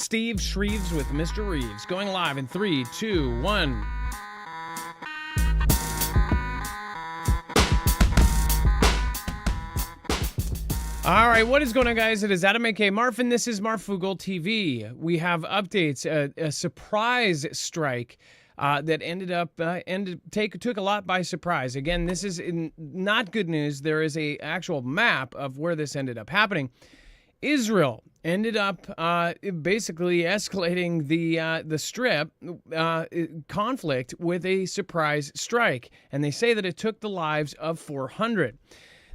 Steve Shreves with Mr. Reeves. Going live in 3, 2, 1. All right, what is going on, guys? It is Adam A.K. Marfin. This is Marfoogle TV. We have updates. A surprise strike that ended up took a lot by surprise. Again, this is not good news. There is a actual map of where this ended up happening. Israel ended up basically escalating the strip conflict with a surprise strike, and they say that it took the lives of 400.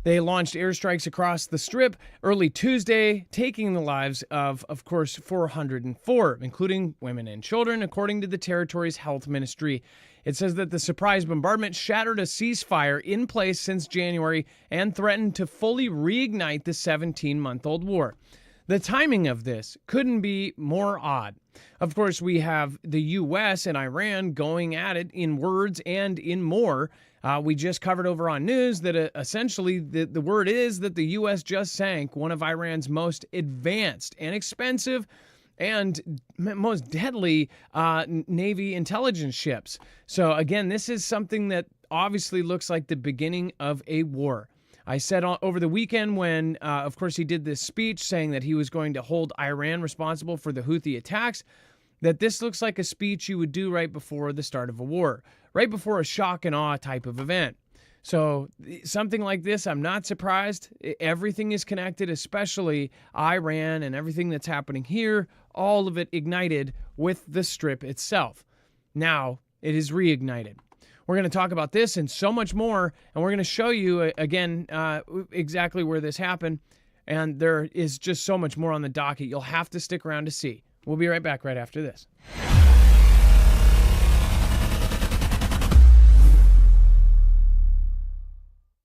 They launched airstrikes across the strip early Tuesday, taking the lives of course, 404, including women and children, according to the territory's health ministry. It says that the surprise bombardment shattered a ceasefire in place since January and threatened to fully reignite the 17-month-old war. The timing of this couldn't be more odd. Of course, we have the U.S. and Iran going at it in words and in more. We just covered over on news that essentially the word is that the U.S. just sank one of Iran's most advanced and expensive and most deadly Navy intelligence ships. So again, this is something that obviously looks like the beginning of a war. I said over the weekend when, of course, he did this speech saying that he was going to hold Iran responsible for the Houthi attacks, that this looks like a speech you would do right before the start of a war, right before a shock and awe type of event. So something like this, I'm not surprised. Everything is connected, especially Iran and everything that's happening here, all of it ignited with the strip itself. Now it is reignited. We're going to talk about this and so much more, and we're going to show you, again, exactly where this happened, and there is just so much more on the docket. You'll have to stick around to see. We'll be right back right after this.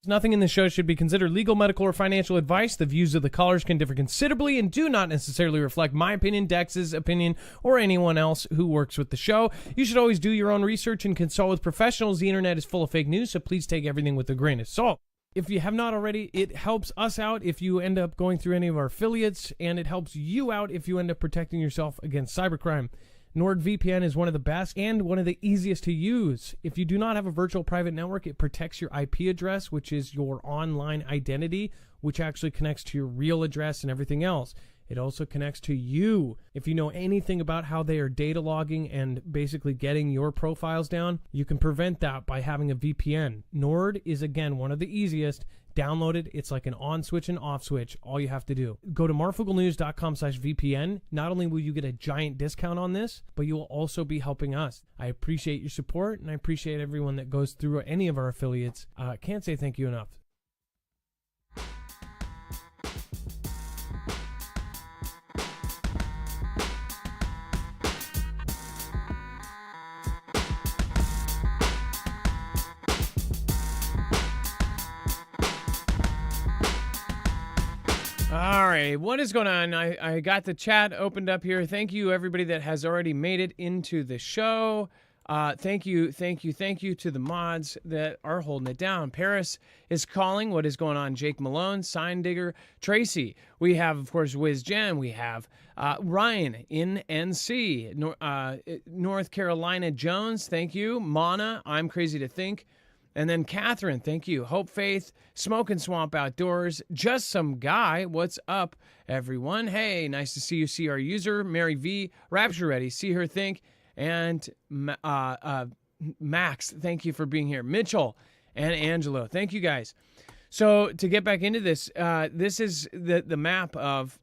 Nothing in the show should be considered legal, medical, or financial advice. The views of the callers can differ considerably and do not necessarily reflect my opinion, Dex's opinion, or anyone else who works with the show. You should always do your own research and consult with professionals. The internet is full of fake news, so please take everything with a grain of salt. If you have not already, it helps us out if you end up going through any of our affiliates, and it helps you out if you end up protecting yourself against cybercrime. NordVPN is one of the best and one of the easiest to use. If you do not have a virtual private network, it protects your IP address, which is your online identity, which actually connects to your real address and everything else. It also connects to you. If you know anything about how they are data logging and basically getting your profiles down, you can prevent that by having a VPN. Nord is, again, one of the easiest. Download it. It's like an on switch and off switch. All you have to do. Go to marfooglenews.com/VPN. Not only will you get a giant discount on this, but you will also be helping us. I appreciate your support, and I appreciate everyone that goes through any of our affiliates. Can't say thank you enough. All right, what is going on? I got the chat opened up here. Thank you, everybody that has already made it into the show. Thank you to the mods that are holding it down. Paris is calling. What is going on? Jake Malone, Sign Digger, Tracy. We have, of course, Wiz Jen. We have Ryan in NC, North Carolina Jones. Thank you. Mana, I'm Crazy to Think. And then Catherine, thank you. Hope Faith, Smoke and Swamp Outdoors, Just Some Guy, what's up, everyone? Hey, nice to see you. See our user, Mary V, Rapture Ready, See Her Think, and Max, thank you for being here. Mitchell and Angelo, thank you guys. So to get back into this, this is the map of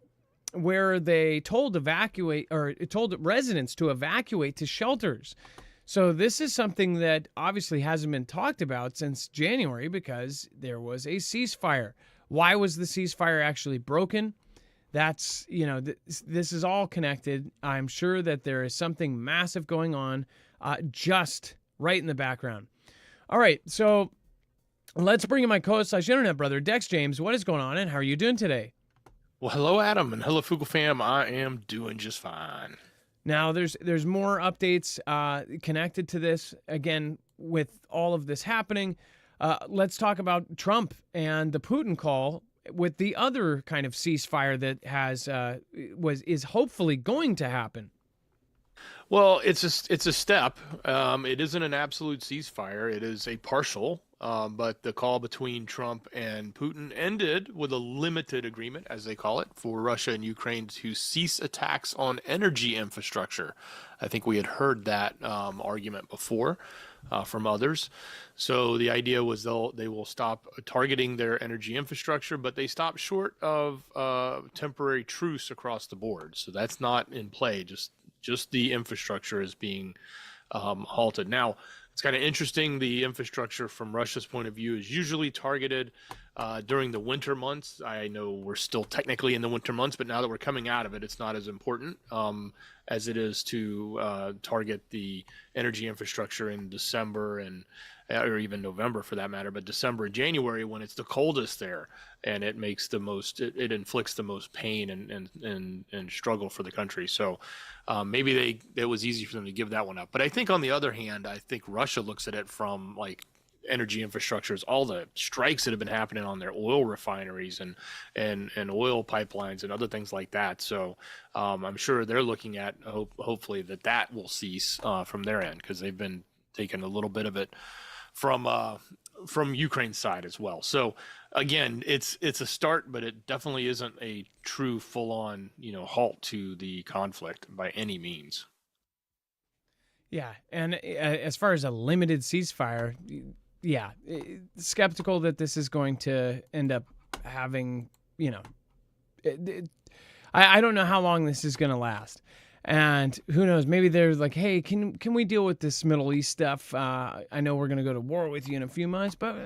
where they told residents to evacuate to shelters. So this is something that obviously hasn't been talked about since January because there was a ceasefire. Why was the ceasefire actually broken? That's, this is all connected. I'm sure that there is something massive going on just right in the background. All right, so let's bring in my co-host/internet brother, Dex James. What is going on, and how are you doing today? Well, hello, Adam, and hello, Foogle fam. I am doing just fine. Now, there's more updates connected to this. Again, with all of this happening, let's talk about Trump and the Putin call with the other kind of ceasefire that is hopefully going to happen. Well, it's a step. It isn't an absolute ceasefire. It is a partial. But the call between Trump and Putin ended with a limited agreement, as they call it, for Russia and Ukraine to cease attacks on energy infrastructure. I think we had heard that argument before from others. So the idea was they will stop targeting their energy infrastructure, but they stopped short of temporary truce across the board. So that's not in play. Just the infrastructure is being halted. Now, it's kind of interesting. The infrastructure from Russia's point of view is usually targeted during the winter months. I know we're still technically in the winter months, but now that we're coming out of it, it's not as important as it is to target the energy infrastructure in December or even November for that matter, but December and January when it's the coldest there, and it makes it inflicts the most pain and struggle for the country. So maybe it was easy for them to give that one up. But I think on the other hand, I think Russia looks at it from like energy infrastructures, all the strikes that have been happening on their oil refineries and oil pipelines and other things like that. So I'm sure they're looking at hopefully that will cease from their end, because they've been taking a little bit of it from Ukraine's side as well. So again, it's a start, but it definitely isn't a true full-on halt to the conflict by any means. Yeah, and as far as a limited ceasefire, yeah, skeptical that this is going to end up having, I don't know how long this is going to last. And who knows, maybe they're like, hey, can we deal with this Middle East stuff? I know we're going to go to war with you in a few months, but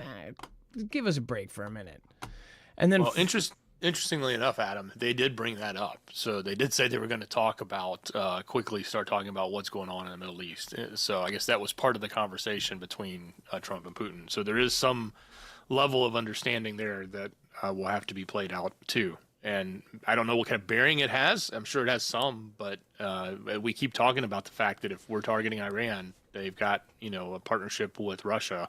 give us a break for a minute. And then, well, interestingly enough, Adam, they did bring that up. So they did say they were going to talk about, quickly start talking about what's going on in the Middle East. So I guess that was part of the conversation between Trump and Putin. So there is some level of understanding there that will have to be played out too. And I don't know what kind of bearing it has. I'm sure it has some, but we keep talking about the fact that if we're targeting Iran, they've got, a partnership with Russia,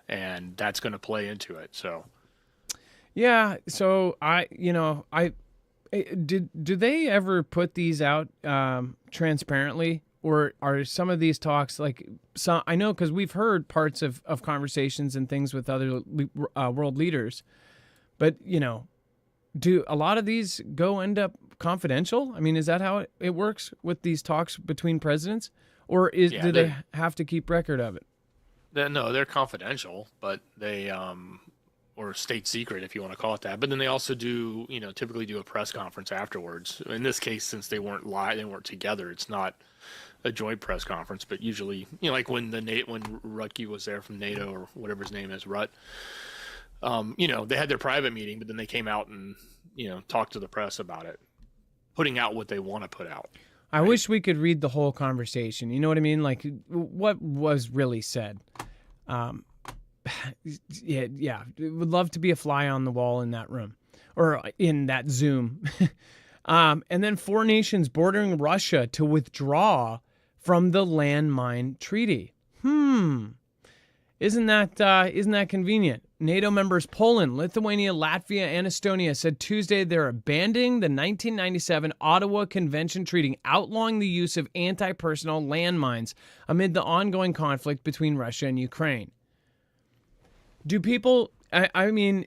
and that's going to play into it. So, yeah. So do they ever put these out transparently, or are some of these talks like some? I know because we've heard parts of conversations and things with other world leaders, but do a lot of these end up confidential? I mean, is that how it works with these talks between presidents, or do they have to keep record of it? No, they're confidential, but they or state secret, if you want to call it that. But then they also do, typically do a press conference afterwards. In this case, since they weren't together, it's not a joint press conference. But usually, like when Rutke was there from NATO, or whatever his name is, Rutt. They had their private meeting, but then they came out and, talked to the press about it, putting out what they want to put out. I wish we could read the whole conversation. You know what I mean? Like what was really said. Yeah. Would love to be a fly on the wall in that room or in that Zoom. And then 4 nations bordering Russia to withdraw from the landmine treaty. Isn't that convenient? NATO members Poland, Lithuania, Latvia, and Estonia said Tuesday they're abandoning the 1997 Ottawa Convention treaty outlawing the use of anti-personnel landmines amid the ongoing conflict between Russia and Ukraine. Do people, I mean,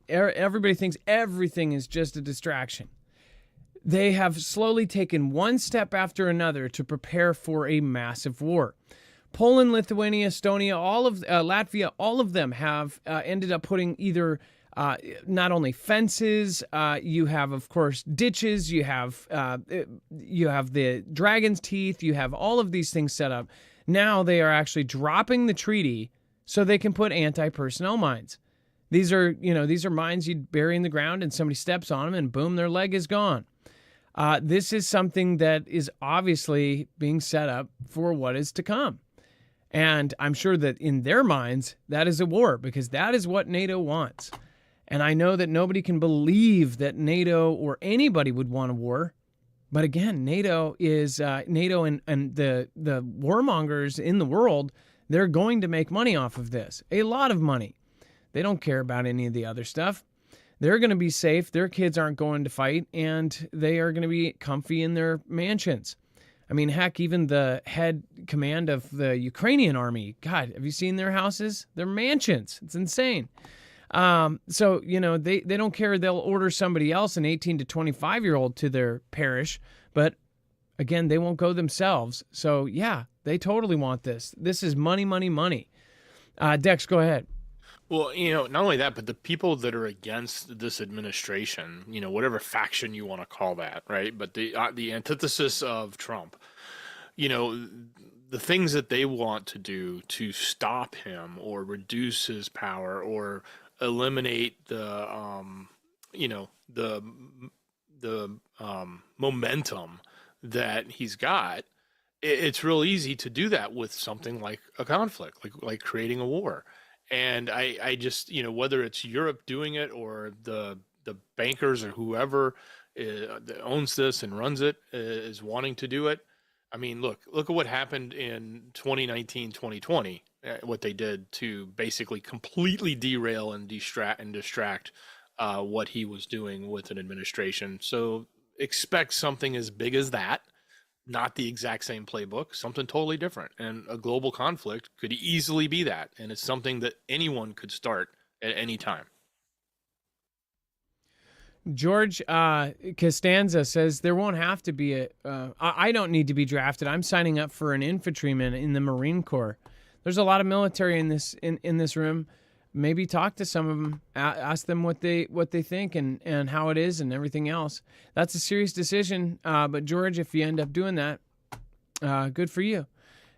everybody thinks everything is just a distraction. They have slowly taken one step after another to prepare for a massive war. Poland, Lithuania, Estonia, Latvia, all of them have ended up putting either not only fences, you have, of course, ditches, you have the dragon's teeth, you have all of these things set up. Now they are actually dropping the treaty so they can put anti-personnel mines. These are mines you'd bury in the ground and somebody steps on them and boom, their leg is gone. This is something that is obviously being set up for what is to come. And I'm sure that in their minds, that is a war, because that is what NATO wants. And I know that nobody can believe that NATO or anybody would want a war. But again, NATO is NATO and the warmongers in the world, they're going to make money off of this. A lot of money. They don't care about any of the other stuff. they're going to be safe. Their kids aren't going to fight, and they are going to be comfy in their mansions. I mean, heck, even the head command of the Ukrainian army, God, have you seen their houses? They're mansions. It's insane. So, they don't care. They'll order somebody else, an 18 to 25-year-old, to their parish. But again, they won't go themselves. So, yeah, they totally want this. This is money, money, money. Dex, go ahead. Well, not only that, but the people that are against this administration, whatever faction you want to call that, right? But the antithesis of Trump, you know, the things that they want to do to stop him or reduce his power or eliminate the momentum that he's got, it's real easy to do that with something like a conflict, like creating a war. And I just, whether it's Europe doing it or the bankers or whoever that owns this and runs it is wanting to do it. I mean, look at what happened in 2019, 2020, what they did to basically completely derail and distract what he was doing with an administration. So expect something as big as that, not the exact same playbook, something totally different. And a global conflict could easily be that. And it's something that anyone could start at any time. George Costanza says there won't have to be I don't need to be drafted. I'm signing up for an infantryman in the Marine Corps. There's a lot of military in this room. Maybe talk to some of them, ask them what they think and how it is and everything else. That's a serious decision. But George, if you end up doing that, good for you.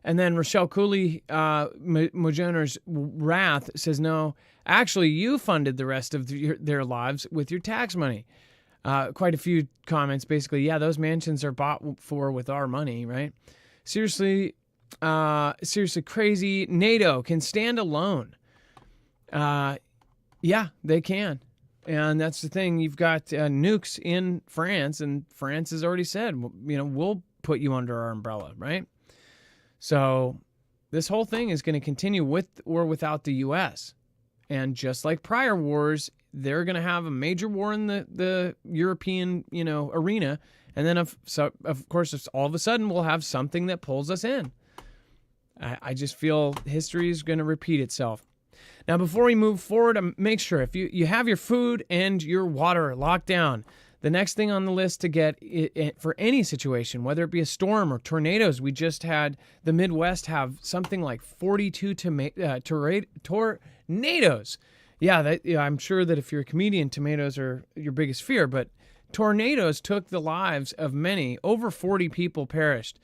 And then Rochelle Cooley, Mojoner's Wrath, says, no, actually, you funded the rest of their lives with your tax money. Quite a few comments, basically, yeah, those mansions are bought for with our money, right? Seriously crazy. NATO can stand alone. Yeah, they can. And that's the thing. You've got nukes in France, and France has already said, we'll put you under our umbrella, right? So this whole thing is going to continue with or without the U.S. And just like prior wars, they're going to have a major war in the European, arena. And then, of course, all of a sudden, we'll have something that pulls us in. I just feel history is going to repeat itself. Now, before we move forward, make sure if you have your food and your water locked down, the next thing on the list to get for any situation, whether it be a storm or tornadoes, we just had the Midwest have something like 42 tornadoes. Yeah, I'm sure that if you're a comedian, tomatoes are your biggest fear, but tornadoes took the lives of many. Over 40 people perished.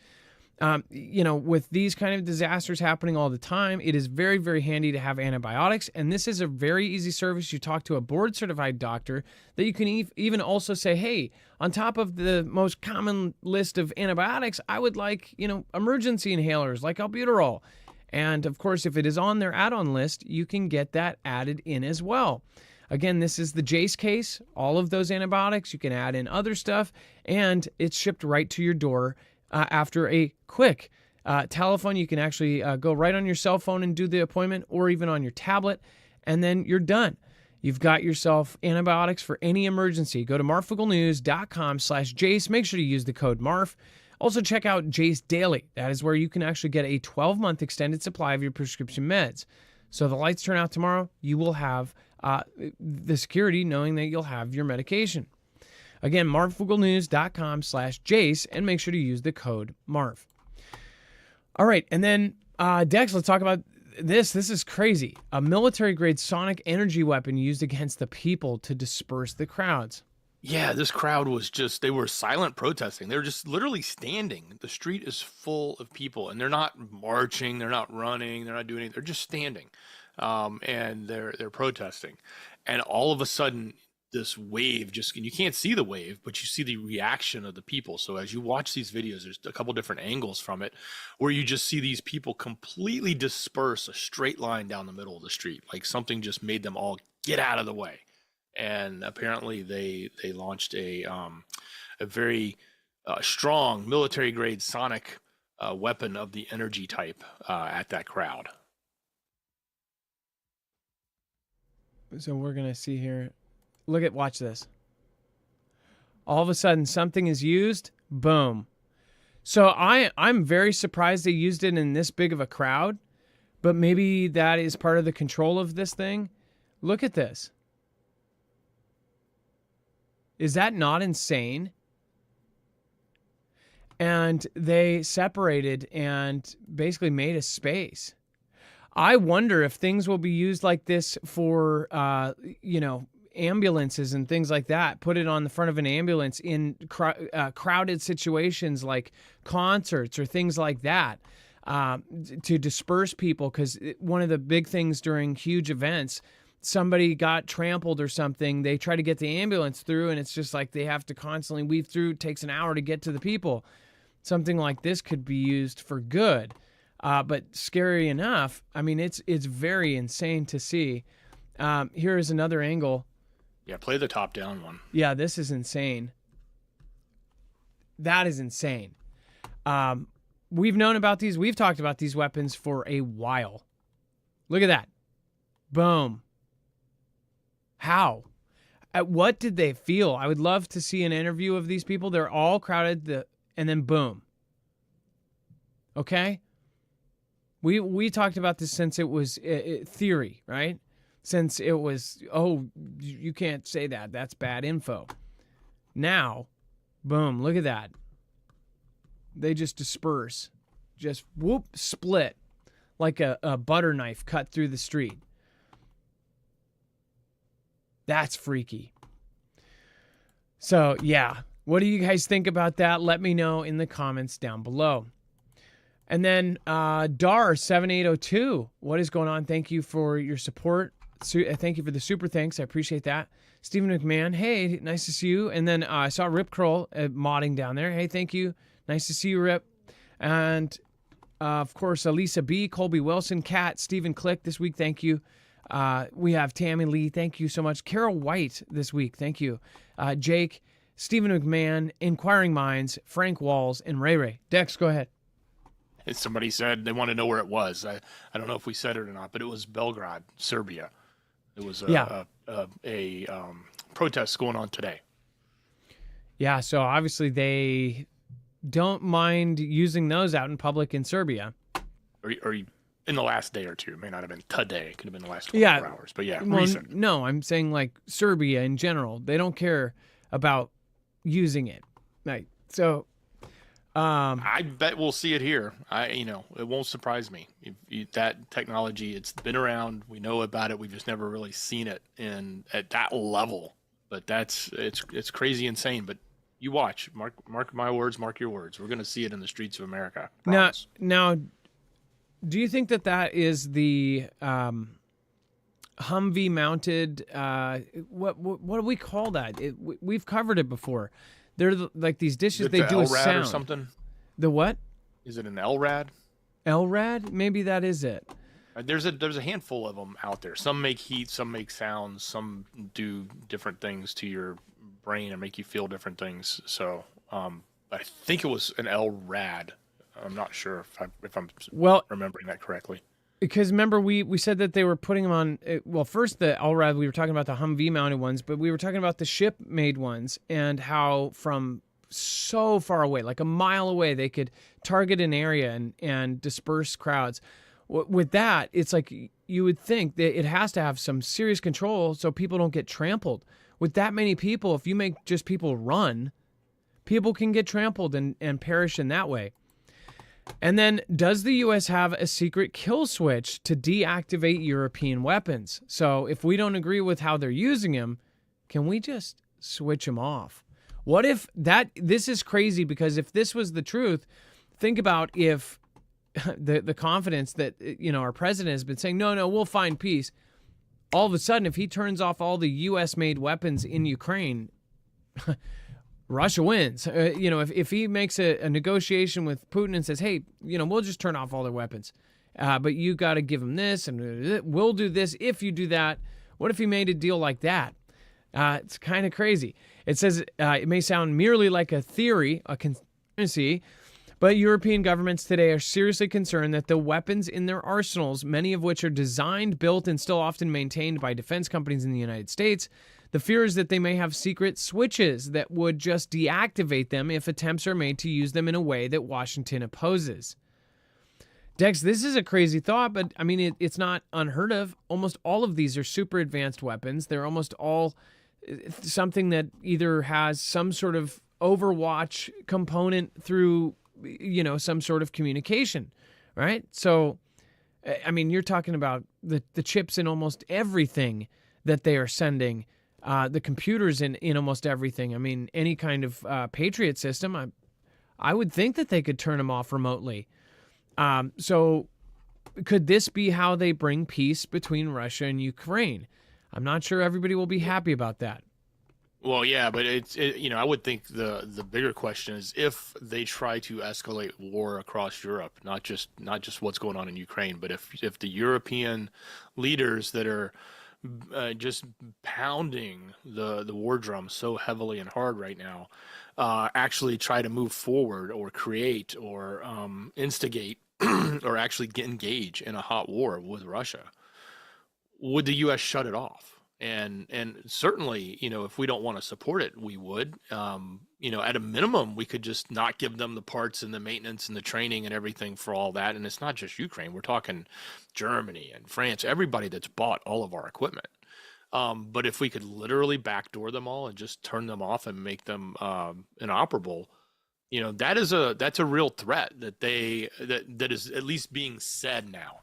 With these kind of disasters happening all the time, it is very, very handy to have antibiotics. And this is a very easy service. You talk to a board certified doctor that you can even also say, hey, on top of the most common list of antibiotics, I would like, emergency inhalers like albuterol. And of course, if it is on their add-on list, you can get that added in as well. Again, this is the Jace case. All of those antibiotics, you can add in other stuff, and it's shipped right to your door. After a quick telephone, you can actually go right on your cell phone and do the appointment, or even on your tablet, and then you're done. You've got yourself antibiotics for any emergency. Go to marfuglenews.com/Jace. Make sure to use the code MARF. Also, check out Jace Daily. That is where you can actually get a 12-month extended supply of your prescription meds. So the lights turn out tomorrow, you will have the security knowing that you'll have your medication. Again, marfuglenews.com/Jace, and make sure to use the code MARF. All right, and then Dex, let's talk about this. This is crazy. A military-grade sonic energy weapon used against the people to disperse the crowds. Yeah, this crowd was they were silent protesting. They were just literally standing. The street is full of people, and they're not marching, they're not running, they're not doing anything. They're just standing, and they're protesting. And all of a sudden, this wave and you can't see the wave, but you see the reaction of the people. So as you watch these videos, there's a couple different angles from it where you just see these people completely disperse a straight line down the middle of the street. Like something just made them all get out of the way. And apparently they launched a very strong military grade sonic weapon of the energy type at that crowd. So we're going to see here. watch this. All of a sudden, something is used. Boom. So I'm very surprised they used it in this big of a crowd, but maybe that is part of the control of this thing. Look at this. Is that not insane? And they separated and basically made a space. I wonder if things will be used like this for, ambulances and things like that. Put it on the front of an ambulance in crowded situations like concerts or things like that, to disperse people. Because one of the big things during huge events, somebody got trampled or something, they try to get the ambulance through, and it's just like they have to constantly weave through. It takes an hour to get to the people. Something like this could be used for good. But scary enough, I mean, it's very insane to see. Here is another angle. Yeah, play the top-down one. Yeah, this is insane. That is insane. We've known about these. We've talked about these weapons for a while. Look at that. Boom. How? What did they feel? I would love to see an interview of these people. They're all crowded, and then boom. Okay? We talked about this since it was theory, right? Since it was, you can't say that. That's bad info. Now, boom, look at that. They just disperse. Just whoop, split. Like a butter knife cut through the street. That's freaky. So, yeah. What do you guys think about that? Let me know in the comments down below. And then Dar7802, what is going on? Thank you for your support. Thank you for the super thanks. I appreciate that. Stephen McMahon, hey, nice to see you. And then I saw Rip Kroll modding down there. Hey, thank you. Nice to see you, Rip. And, of course, Elisa B., Colby Wilson, Kat, Stephen Click this week. Thank you. We have Tammy Lee. Thank you so much. Carol White this week. Thank you. Jake, Stephen McMahon, Inquiring Minds, Frank Walls, and Ray Ray. Dex, go ahead. Somebody said they want to know where it was. I don't know if we said it or not, but it was Belgrade, Serbia. It was a protest going on today. Yeah, so obviously they don't mind using those out in public in Serbia. Or in the last day or two. It may not have been today. It could have been the last 24 hours. But yeah, recent. No, I'm saying like Serbia in general. They don't care about using it. Like, so... I bet we'll see it here. It won't surprise me. That technology, it's been around. We know about it. We've just never really seen it at that level. But it's crazy insane. But you watch, mark my words, mark your words. We're going to see it in the streets of America. Promise. Now, do you think that is the Humvee mounted? What do we call that? We've covered it before. They're like these dishes. They do a sound or something. The what? Is it an LRAD? LRAD? Maybe that is it. There's a handful of them out there. Some make heat, some make sounds, some do different things to your brain and make you feel different things. So I think it was an LRAD. I'm not sure if I'm remembering that correctly. Because remember, we said that they were putting them on, first the LRAD, we were talking about the Humvee mounted ones, but we were talking about the ship made ones and how from so far away, like a mile away, they could target an area and disperse crowds. With that, it's like you would think that it has to have some serious control so people don't get trampled. With that many people, if you make just people run, people can get trampled and perish in that way. And then, does the U.S. have a secret kill switch to deactivate European weapons? So if we don't agree with how they're using them, can we just switch them off? What if this is crazy, because if this was the truth, think about if the confidence that, our president has been saying, no, we'll find peace. All of a sudden, if he turns off all the U.S.-made weapons in Ukraine, Russia wins. If he makes a negotiation with Putin and says, hey, we'll just turn off all their weapons, but you got to give them this, and we'll do this if you do that. What if he made a deal like that? It's kind of crazy. It says it may sound merely like a theory, a conspiracy, but European governments today are seriously concerned that the weapons in their arsenals, many of which are designed, built, and still often maintained by defense companies in the United States, The fear is that they may have secret switches that would just deactivate them if attempts are made to use them in a way that Washington opposes. Dex, this is a crazy thought, but I mean, it's not unheard of. Almost all of these are super advanced weapons. They're almost all something that either has some sort of Overwatch component through, some sort of communication, right? So, I mean, you're talking about the chips in almost everything that they are sending, the computers in almost everything. I mean, any kind of Patriot system, I would think that they could turn them off remotely. So could this be how they bring peace between Russia and Ukraine? I'm not sure everybody will be happy about that. Well, yeah, but I would think the bigger question is if they try to escalate war across Europe, not just what's going on in Ukraine, but if the European leaders that are just pounding the war drum so heavily and hard right now, actually try to move forward or create or instigate or actually engage in a hot war with Russia, would the U.S. shut it off? And certainly, if we don't want to support it, we would. At a minimum, we could just not give them the parts and the maintenance and the training and everything for all that. And it's not just Ukraine. We're talking Germany and France, everybody that's bought all of our equipment. But if we could literally backdoor them all and just turn them off and make them inoperable, that's a real threat that is at least being said now.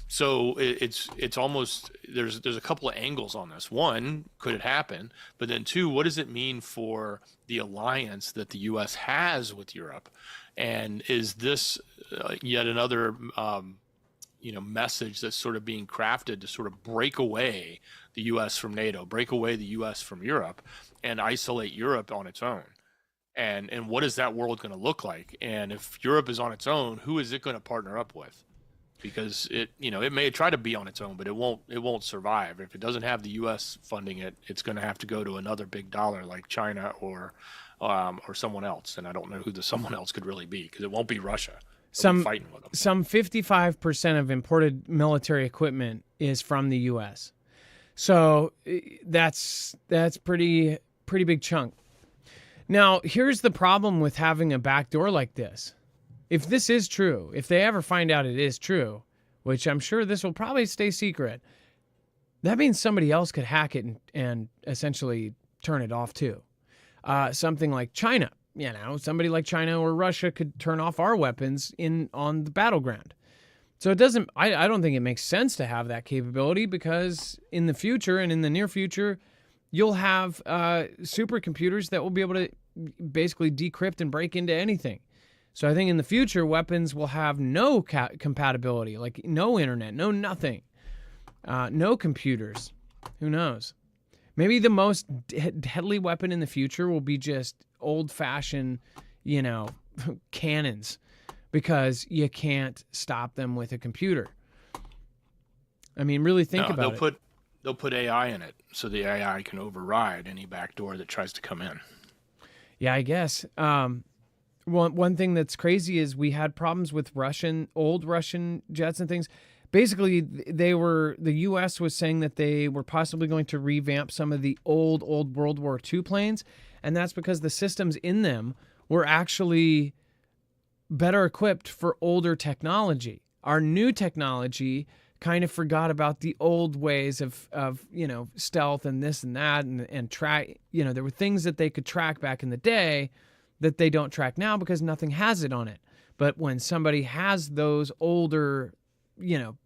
So it's almost there's a couple of angles on this. One, could it happen? But then two, what does it mean for the alliance that the U.S. has with Europe? And is this yet another message that's sort of being crafted to sort of break away the U.S. from NATO, break away the U.S. from Europe, and isolate Europe on its own? And what is that world going to look like? And if Europe is on its own, who is it going to partner up with? Because it may try to be on its own, but it won't survive. If it doesn't have the U.S. funding it, it's going to have to go to another big dollar like China or someone else. And I don't know who the someone else could really be, because it won't be Russia. Some 55% of imported military equipment is from the U.S. So that's pretty big chunk. Now, here's the problem with having a backdoor like this. If this is true, if they ever find out it is true, which I'm sure this will probably stay secret, that means somebody else could hack it and essentially turn it off too. Something like China, somebody like China or Russia could turn off our weapons on the battleground. So I don't think it makes sense to have that capability, because in the future and in the near future, you'll have supercomputers that will be able to basically decrypt and break into anything. So I think in the future, weapons will have no compatibility, like no internet, no nothing, no computers. Who knows? Maybe the most deadly weapon in the future will be just old-fashioned, cannons, because you can't stop them with a computer. I mean, really think about it. They'll put AI in it, so the AI can override any backdoor that tries to come in. Yeah, I guess. One thing that's crazy is we had problems with old Russian jets and things. Basically, the U.S. was saying that they were possibly going to revamp some of the old World War II planes, and that's because the systems in them were actually better equipped for older technology. Our new technology kind of forgot about the old ways of stealth and this and that and track. There were things that they could track back in the day that they don't track now because nothing has it on it. But when somebody has those older,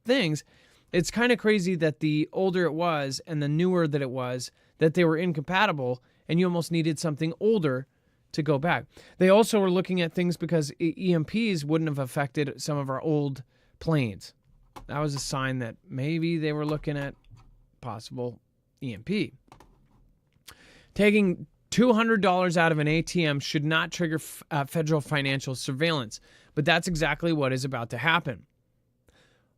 things, it's kind of crazy that the older it was and the newer that it was, that they were incompatible, and you almost needed something older to go back. They also were looking at things because EMPs wouldn't have affected some of our old planes. That was a sign that maybe they were looking at possible EMP. Taking $200 out of an ATM should not trigger federal financial surveillance, but that's exactly what is about to happen.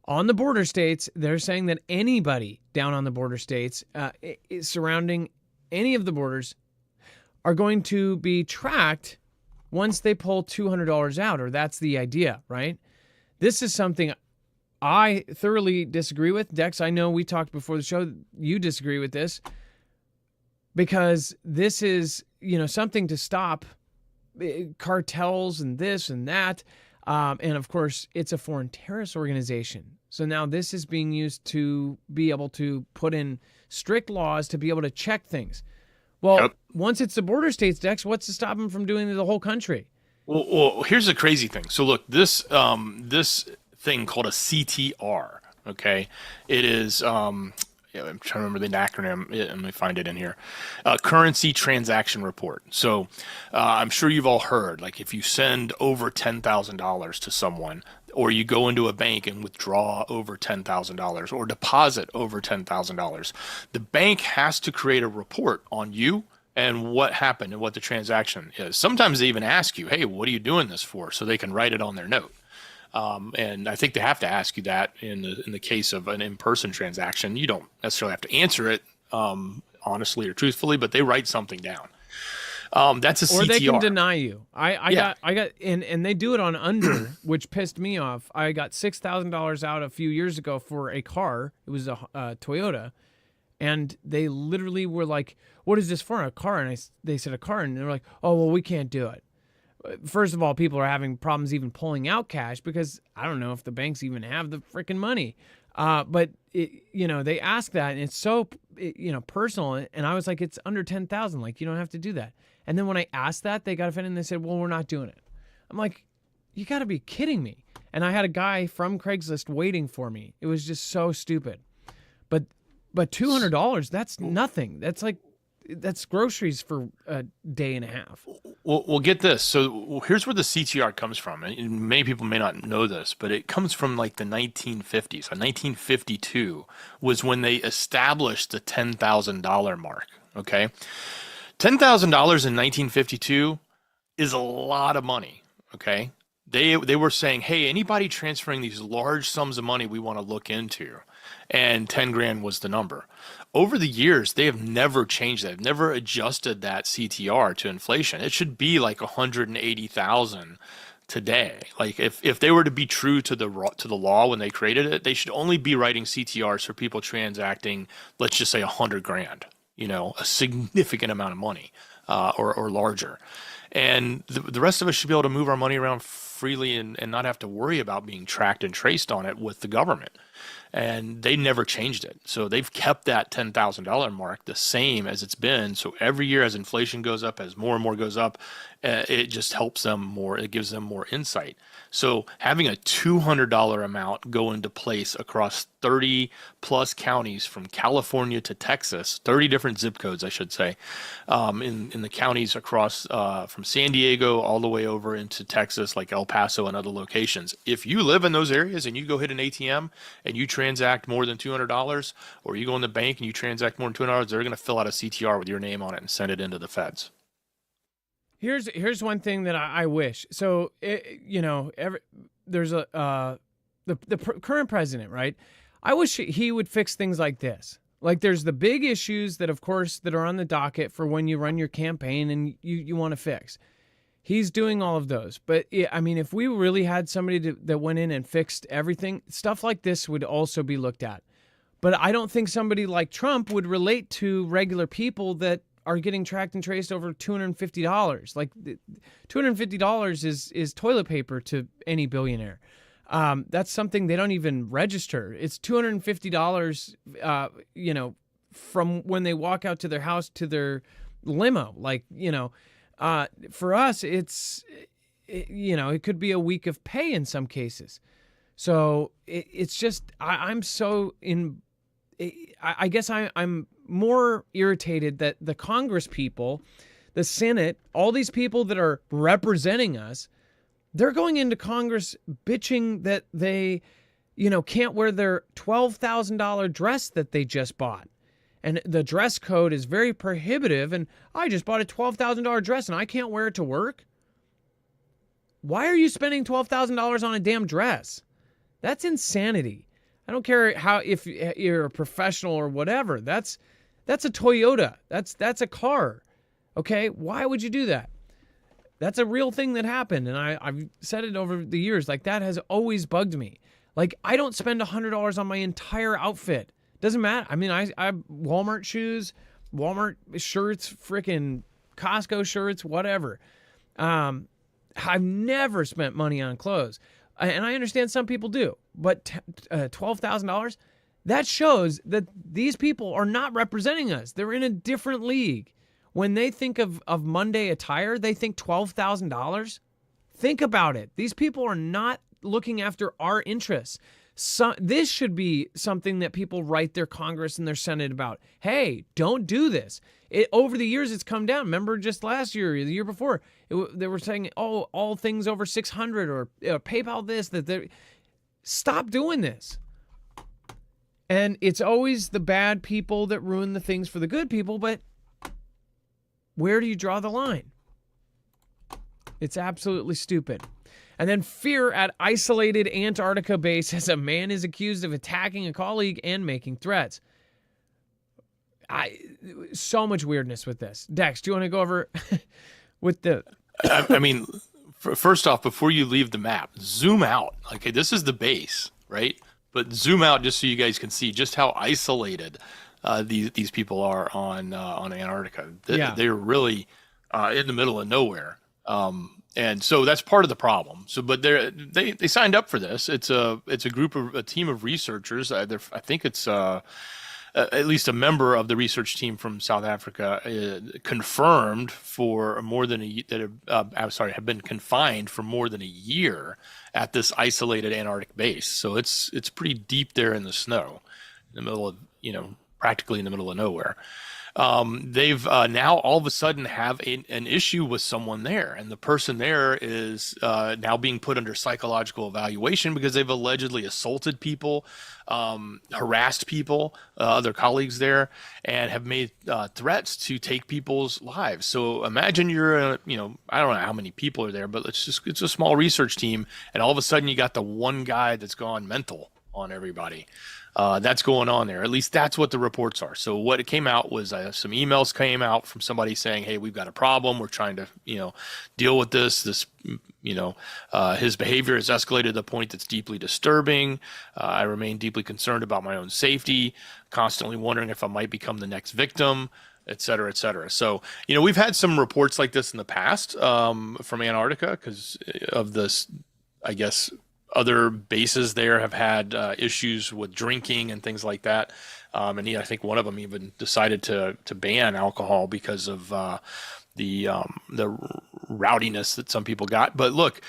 On the border states, they're saying that anybody down on the border states surrounding any of the borders are going to be tracked once they pull $200 out, or that's the idea, right? This is something I thoroughly disagree with. Dex, I know we talked before the show, you disagree with this. because this is, something to stop cartels and this and that. And of course, it's a foreign terrorist organization. So now this is being used to be able to put in strict laws to be able to check things. Well, once it's the border states, Dex, what's to stop them from doing it to the whole country? Well, here's the crazy thing. So look, this thing called a CTR. Okay, it is. I'm trying to remember the acronym. Let me find it in here. Currency Transaction Report. So I'm sure you've all heard, like if you send over $10,000 to someone, or you go into a bank and withdraw over $10,000 or deposit over $10,000, the bank has to create a report on you and what happened and what the transaction is. Sometimes they even ask you, hey, what are you doing this for? So they can write it on their note. And I think they have to ask you that in the case of an in-person transaction. You don't necessarily have to answer it honestly or truthfully, but they write something down. That's a CTR. Or they can deny you. I got, and they do it on under, which pissed me off. I got $6,000 out a few years ago for a car. It was a Toyota, and they literally were like, "What is this for?" A car, and they said a car, and they're like, "Oh well, we can't do it." First of all, people are having problems even pulling out cash because I don't know if the banks even have the freaking money. But they ask that, and it's so personal. And I was like, it's under 10,000. Like, you don't have to do that. And then when I asked that, they got offended and they said, well, we're not doing it. I'm like, you got to be kidding me. And I had a guy from Craigslist waiting for me. It was just so stupid. But $200, that's nothing. That's groceries for a day and a half. Well, get this. So here's where the CTR comes from. And many people may not know this, but it comes from like the 1950s. So 1952 was when they established the $10,000 mark. Okay. $10,000 in 1952 is a lot of money. Okay. They were saying, hey, anybody transferring these large sums of money we want to look into. And 10 grand was the number. Over the years, they have never changed that. They've never adjusted that CTR to inflation. It should be like 180,000 today. Like if they were to be true to the law when they created it, they should only be writing CTRs for people transacting, let's just say 100 grand, a significant amount of money, or larger. And the rest of us should be able to move our money around freely and not have to worry about being tracked and traced on it with the government. And they never changed it. So they've kept that $10,000 mark the same as it's been. So every year as inflation goes up, as more and more goes up, it just helps them more. It gives them more insight. So having a $200 amount go into place across 30 plus counties from California to Texas, 30 different zip codes, I should say, in the counties across from San Diego all the way over into Texas, like El Paso and other locations. If you live in those areas and you go hit an ATM and you transact more than $200, or you go in the bank and you transact more than $200, they're going to fill out a CTR with your name on it and send it into the feds. Here's one thing that I wish. So there's the current president, right? I wish he would fix things like this. Like there's the big issues that, of course, that are on the docket for when you run your campaign and you want to fix. He's doing all of those. But I mean, if we really had somebody that went in and fixed everything, stuff like this would also be looked at. But I don't think somebody like Trump would relate to regular people that are getting tracked and traced over $250. Like $250 is toilet paper to any billionaire. That's something they don't even register. It's $250, from when they walk out to their house to their limo. Like, for us, it could be a week of pay in some cases. So it's just, I'm so in, I guess I'm more irritated that the Congress people, the Senate, all these people that are representing us, they're going into Congress bitching that they, can't wear their $12,000 dress that they just bought. And the dress code is very prohibitive. And I just bought a $12,000 dress and I can't wear it to work. Why are you spending $12,000 on a damn dress? That's insanity. I don't care if you're a professional or whatever. That's a Toyota. That's a car. Okay? Why would you do that? That's a real thing that happened. And I've said it over the years. Like, that has always bugged me. Like, I don't spend $100 on my entire outfit. Doesn't matter. I mean, I have Walmart shoes. Walmart shirts, freaking Costco shirts, whatever. I've never spent money on clothes. And I understand some people do. But $12,000, that shows that these people are not representing us. They're in a different league. When they think of Monday attire, they think $12,000. Think about it. These people are not looking after our interests. This should be something that people write their Congress and their Senate about. Hey, don't do this. Over the years, it's come down. Remember just last year, the year before, they were saying, oh, all things over 600 or PayPal this, that. Stop doing this. And it's always the bad people that ruin the things for the good people, but where do you draw the line? It's absolutely stupid. And then fear at isolated Antarctica base as a man is accused of attacking a colleague and making threats. So much weirdness with this. Dex, do you want to go over with the... I mean, first off, before you leave the map, zoom out. Okay, this is the base, right? But zoom out just so you guys can see just how isolated these people are on Antarctica. They're really in the middle of nowhere. And so that's part of the problem. So, but they signed up for this. It's a team of researchers. I think it's at least a member of the research team from South Africa confirmed for more than have been confined for more than a year at this isolated Antarctic base. So it's pretty deep there in the snow, in the middle of practically in the middle of nowhere. They've now all of a sudden have an issue with someone there, and the person there is now being put under psychological evaluation because they've allegedly assaulted people, harassed people, other colleagues there, and have made threats to take people's lives. So imagine you're, I don't know how many people are there, but it's a small research team, and all of a sudden you got the one guy that's gone mental on everybody. That's going on there. At least that's what the reports are. So what it came out was some emails came out from somebody saying, hey, we've got a problem. We're trying to, deal with this. His behavior has escalated to the point that's deeply disturbing. I remain deeply concerned about my own safety, constantly wondering if I might become the next victim, et cetera, et cetera. So, we've had some reports like this in the past from Antarctica because of this, I guess, other bases there have had issues with drinking and things like that. And I think one of them even decided to ban alcohol because of the rowdiness that some people got. But look,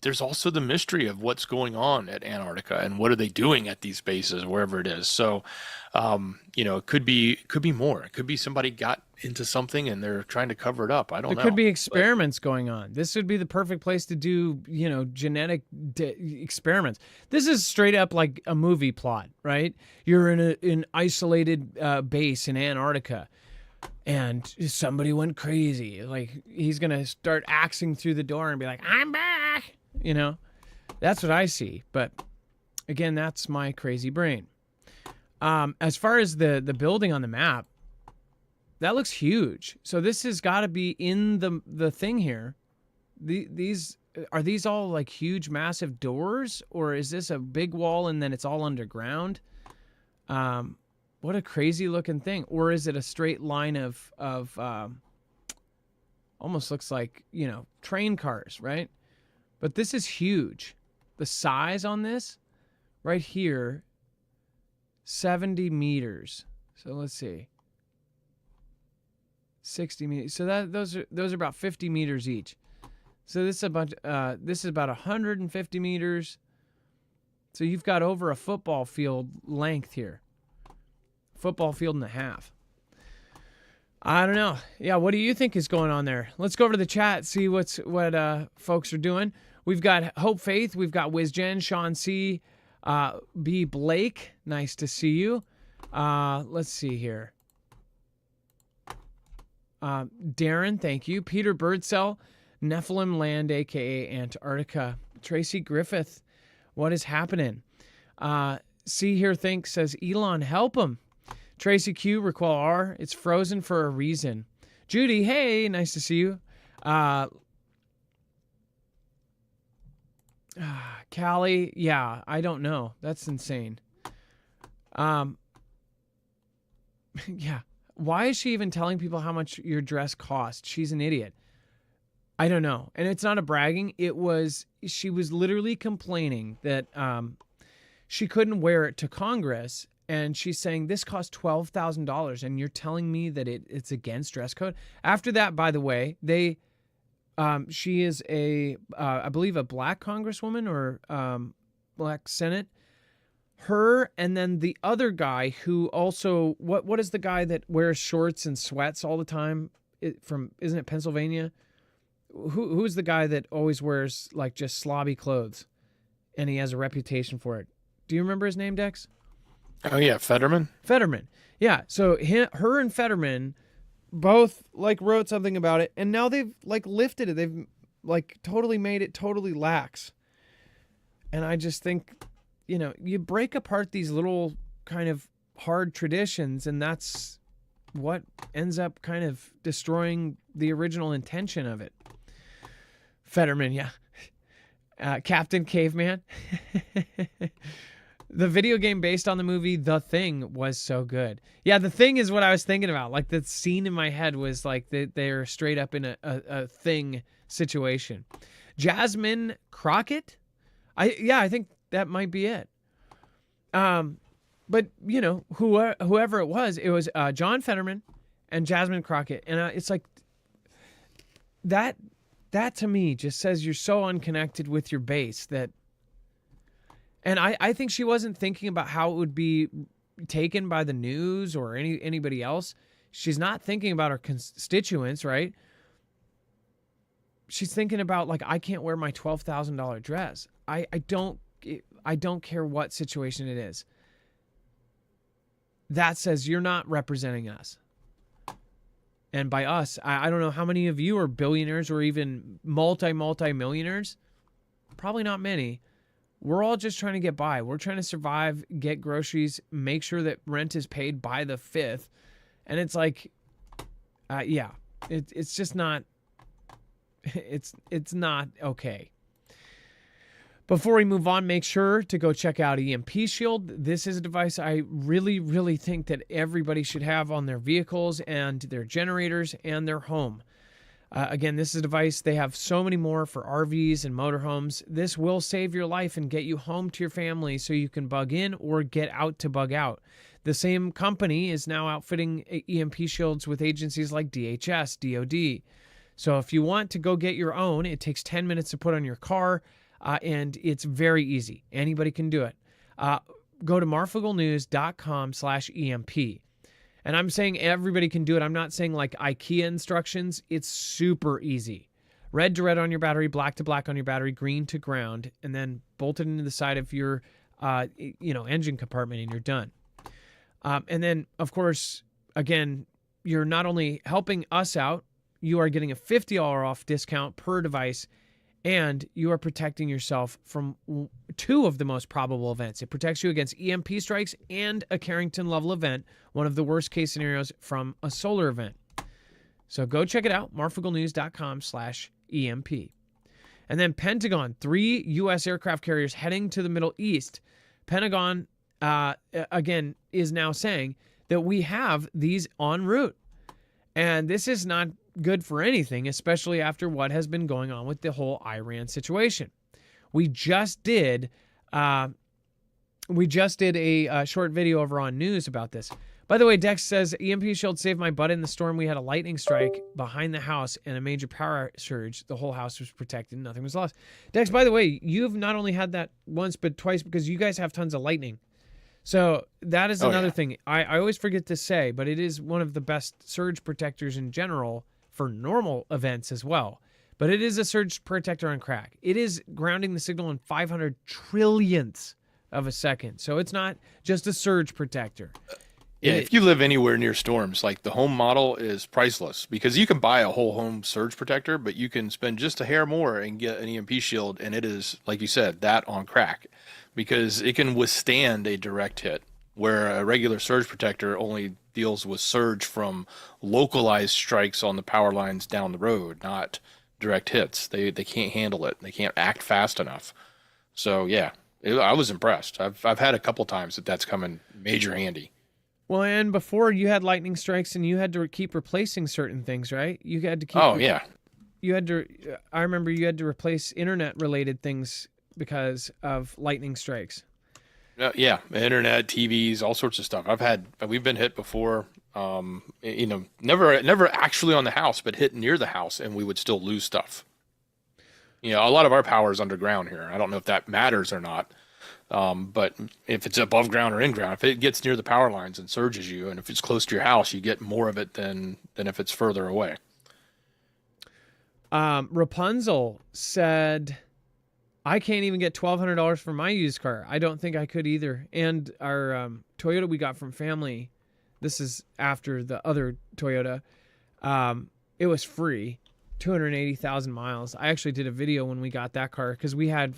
there's also the mystery of what's going on at Antarctica and what are they doing at these bases, wherever it is. So, it could be more. It could be somebody got into something and they're trying to cover it up. I don't know. There could be experiments going on. This would be the perfect place to do, genetic experiments. This is straight up like a movie plot, right? You're in an isolated base in Antarctica, and somebody went crazy. Like, he's going to start axing through the door and be like, I'm back. That's what I see. But again, that's my crazy brain. As far as the building on the map, that looks huge. So this has got to be in the thing here. These all like huge, massive doors, or is this a big wall and then it's all underground? What a crazy looking thing. Or is it a straight line of almost looks like, train cars, right? But this is huge. The size on this right here, 70 meters. So let's see. 60 meters. So those are about 50 meters each. So this is about 150 meters. So you've got over a football field length here. Football field and a half. I don't know. Yeah, what do you think is going on there? Let's go over to the chat, see what folks are doing. We've got Hope Faith, we've got WizJen, Sean C, B Blake, nice to see you. Let's see here. Darren, thank you. Peter Birdsell, Nephilim Land, aka Antarctica. Tracy Griffith, what is happening? See here thinks says Elon, help him. Tracy Q, Raquel R, it's frozen for a reason. Judy, hey, nice to see you. Callie, yeah, I don't know. That's insane. Yeah, Why is she even telling people how much your dress costs? She's an idiot. I don't know. And it's not a bragging. She was literally complaining that she couldn't wear it to Congress. And she's saying, this cost $12,000. And you're telling me that it's against dress code? After that, by the way, she is I believe a black congresswoman or black Senate. Her and then the other guy who also, what is the guy that wears shorts and sweats all the time isn't it Pennsylvania? Who's the guy that always wears like just slobby clothes and he has a reputation for it? Do you remember his name, Dex? Oh yeah, Fetterman. Fetterman. Yeah. So her and Fetterman both like wrote something about it, and now they've like lifted it. They've like totally made it totally lax. And I just think, you break apart these little kind of hard traditions, and that's what ends up kind of destroying the original intention of it. Fetterman, yeah. Captain Caveman. The video game based on the movie The Thing was so good. Yeah, The Thing is what I was thinking about. Like the scene in my head was like they're straight up in a thing situation. Jasmine Crockett? I think that might be it. But whoever it was John Fetterman and Jasmine Crockett. And it's like that to me just says you're so unconnected with your base that. And I think she wasn't thinking about how it would be taken by the news or anybody else. She's not thinking about her constituents, right? She's thinking about like, I can't wear my $12,000 dress. I don't care what situation it is. That says you're not representing us. And by us, I don't know how many of you are billionaires or even multi-millionaires. Probably not many. We're all just trying to get by. We're trying to survive, get groceries, make sure that rent is paid by the 5th. And it's like, it's just not, it's not okay. Before we move on, make sure to go check out EMP Shield. This is a device I really, really think that everybody should have on their vehicles and their generators and their home. Again, this is a device. They have so many more for RVs and motorhomes. This will save your life and get you home to your family so you can bug in or get out to bug out. The same company is now outfitting EMP shields with agencies like DHS, DOD. So if you want to go get your own, it takes 10 minutes to put on your car, and it's very easy. Anybody can do it. Go to marfooglenews.com/EMP. And I'm saying everybody can do it. I'm not saying like IKEA instructions. It's super easy. Red to red on your battery, black to black on your battery, green to ground, and then bolted into the side of your, engine compartment, and you're done. And then, of course, again, you're not only helping us out, you are getting a $50 off discount per device, and you are protecting yourself from 2 of the most probable events. It protects you against EMP strikes and a Carrington-level event, one of the worst-case scenarios from a solar event. So go check it out, marfooglenews.com/EMP. And then Pentagon, 3 U.S. aircraft carriers heading to the Middle East. Pentagon, again, is now saying that we have these en route. And this is not good for anything, especially after what has been going on with the whole Iran situation. We just did a short video over on news about this. By the way, Dex says, EMP shield saved my butt in the storm. We had a lightning strike behind the house and a major power surge. The whole house was protected. Nothing was lost. Dex, by the way, you've not only had that once, but twice because you guys have tons of lightning. So that is another thing. I always forget to say, but it is one of the best surge protectors in general for normal events as well. But it is a surge protector on crack. It is grounding the signal in 500 trillionths of a second. So it's not just a surge protector. Yeah, if you live anywhere near storms, like the home model is priceless because you can buy a whole home surge protector, but you can spend just a hair more and get an EMP shield. And it is, like you said, that on crack because it can withstand a direct hit where a regular surge protector only deals with surge from localized strikes on the power lines down the road, not direct hits. They can't handle it. They can't act fast enough. So yeah, I was impressed. I've had a couple times that's come in major handy. Well, and before you had lightning strikes and you had to keep replacing certain things, right? You had to keep. Oh yeah. You had to. I remember you had to replace internet-related things because of lightning strikes. Yeah, internet, TVs, all sorts of stuff. We've been hit before. Never actually on the house, but hit near the house, and we would still lose stuff. A lot of our power is underground here. I don't know if that matters or not. But if it's above ground or in ground, if it gets near the power lines and surges you, and if it's close to your house, you get more of it than if it's further away. Rapunzel said, I can't even get $1,200 for my used car. I don't think I could either. And our Toyota we got from family, this is after the other Toyota, it was free, 280,000 miles. I actually did a video when we got that car because we had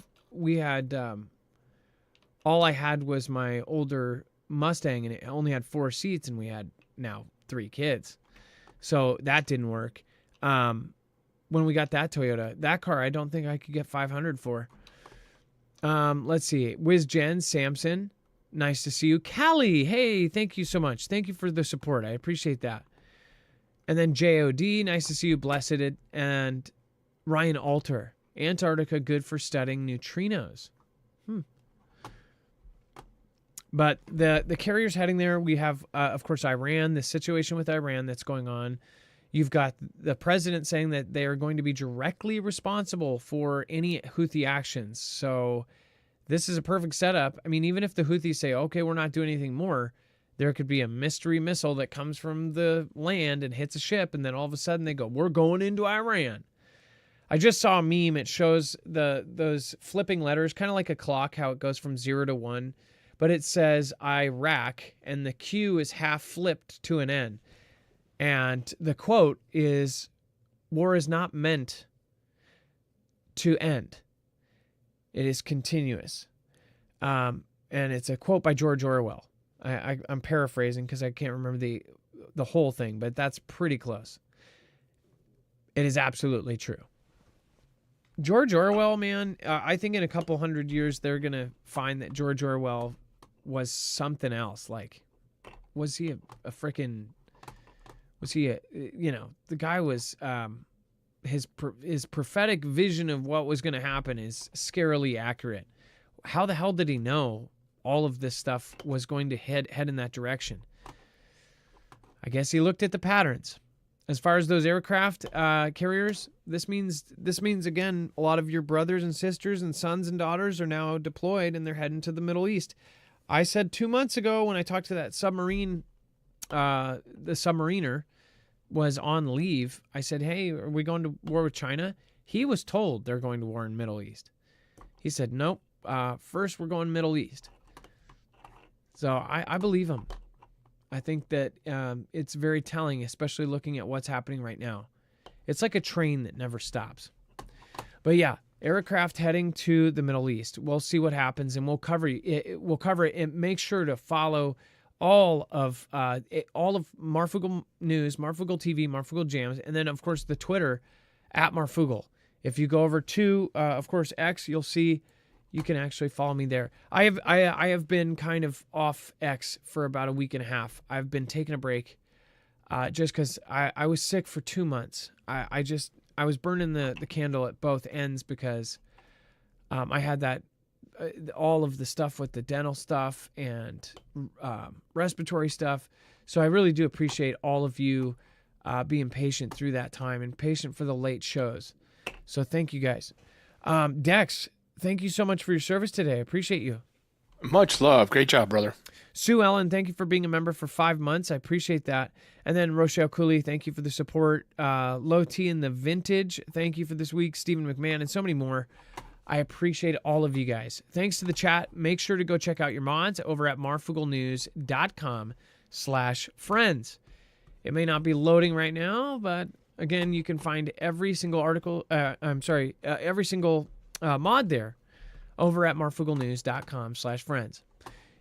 all I had was my older Mustang, and it only had 4 seats, and we had now 3 kids. So that didn't work. When we got that Toyota, that car, I don't think I could get 500 for. Let's see. Wiz Jen, Samson, nice to see you. Callie, hey, thank you so much. Thank you for the support. I appreciate that. And then JOD, nice to see you. Blessed. And Ryan Alter, Antarctica, good for studying neutrinos. But the carrier's heading there. We have, of course, Iran, the situation with Iran that's going on. You've got the president saying that they are going to be directly responsible for any Houthi actions. So this is a perfect setup. I mean, even if the Houthis say, okay, we're not doing anything more, there could be a mystery missile that comes from the land and hits a ship, and then all of a sudden they go, we're going into Iran. I just saw a meme. It shows those flipping letters, kind of like a clock, how it goes from 0 to 1. But it says Iraq, and the Q is half flipped to an N. And the quote is, war is not meant to end. It is continuous. And it's a quote by George Orwell. I'm paraphrasing because I can't remember the whole thing, but that's pretty close. It is absolutely true. George Orwell, man, I think in a couple hundred years, they're going to find that George Orwell was something else. Like, was he a freaking... Was he the guy was, his prophetic vision of what was going to happen is scarily accurate. How the hell did he know all of this stuff was going to head in that direction? I guess he looked at the patterns. As far as those aircraft carriers, this means again, a lot of your brothers and sisters and sons and daughters are now deployed and they're heading to the Middle East. I said 2 months ago when I talked to that submarine, the submariner was on leave. I said, hey, are we going to war with China? He was told they're going to war in Middle East. He said, nope, first we're going Middle East. So I believe him. I think that it's very telling, especially looking at what's happening right now. It's like a train that never stops. But yeah, aircraft heading to the Middle East. We'll see what happens, and we'll cover it. We'll cover it, and make sure to follow all of Marfoogle News, Marfoogle TV, Marfoogle Jams, and then of course the Twitter at Marfoogle. If you go over to of course X, you'll see you can actually follow me there. I have been kind of off X for about a week and a half. I've been taking a break just because I was sick for 2 months. I was burning the candle at both ends because I had that all of the stuff with the dental stuff and respiratory stuff. So I really do appreciate all of you being patient through that time and patient for the late shows. So thank you guys. Dex, thank you so much for your service today. I appreciate you. Much love. Great job, brother. Sue Ellen, thank you for being a member for 5 months. I appreciate that. And then Rochelle Cooley, thank you for the support. Low T in the Vintage, thank you for this week. Stephen McMahon, and so many more. I appreciate all of you guys. Thanks to the chat. Make sure to go check out your mods over at marfooglenews.com/friends. It may not be loading right now, but again, you can find every single article, every single mod there over at marfooglenews.com/friends.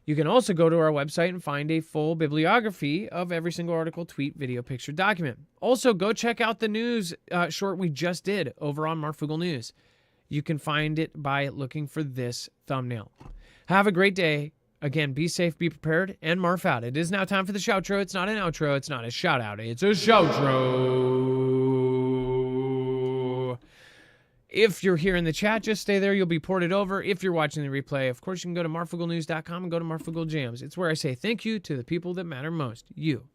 You can also go to our website and find a full bibliography of every single article, tweet, video, picture, document. Also, go check out the news short we just did over on Marfoogle News. You can find it by looking for this thumbnail. Have a great day. Again, be safe, be prepared, and Marf out. It is now time for the shoutro. It's not an outro. It's not a shout out. It's a shoutro. If you're here in the chat, just stay there. You'll be ported over. If you're watching the replay, of course, you can go to marfooglenews.com and go to Marfoogle Jams. It's where I say thank you to the people that matter most. You.